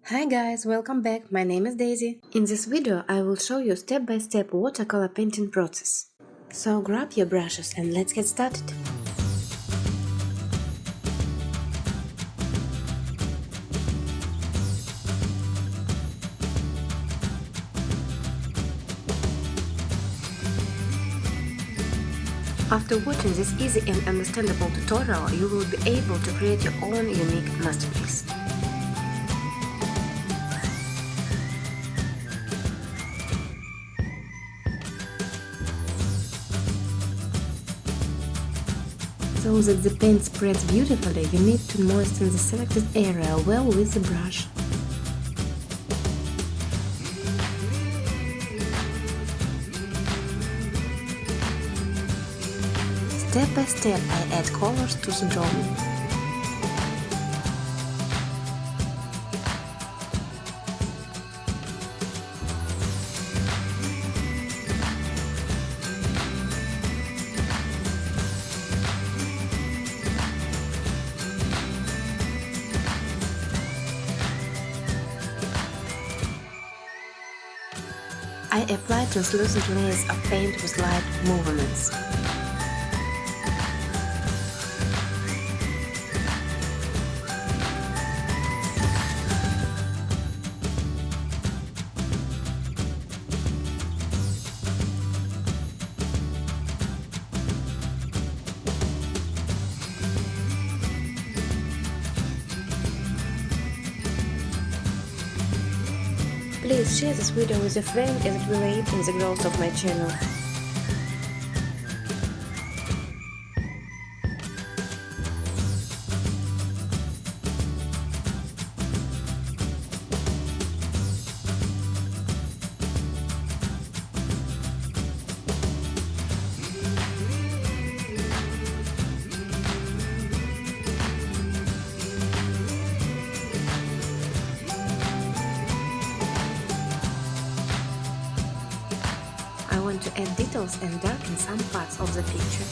Hi guys, welcome back. My name is Daisy. In this video I will show you step-by-step watercolor painting process. So grab your brushes and let's get started. After watching this easy and understandable tutorial, you will be able to create your own unique masterpiece. So that the paint spreads beautifully, you need to moisten the selected area well with the brush. Step by step I add colors to the drawing. I apply translucent layers of paint with light movements. Please share this video with a friend as it will aid in the growth of my channel. I want to add details and darken some parts of the picture.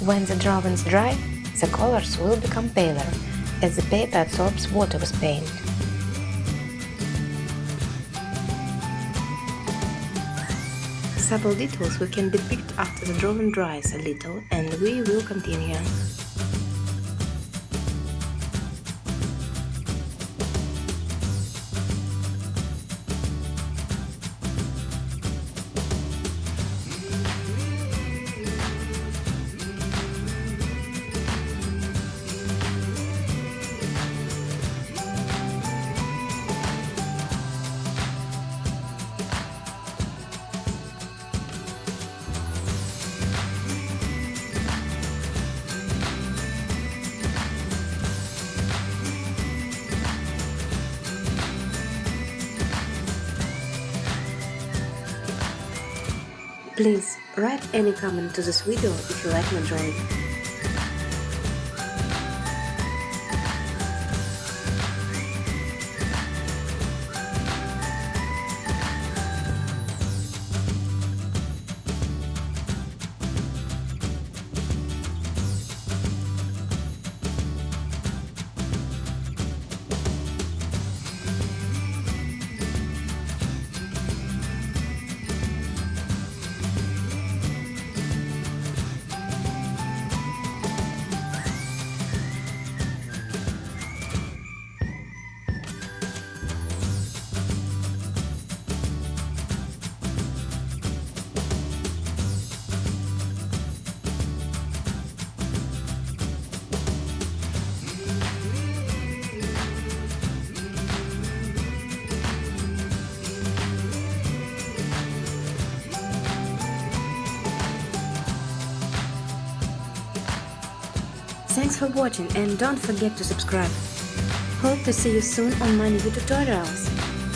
When the drawings dry, the colors will become paler, as the paper absorbs water with paint. Subtle details we can depict after the drawing dries a little, and we will continue. Please write any comment to this video if you like my drawing. Thanks for watching and don't forget to subscribe. Hope to see you soon on my new tutorials.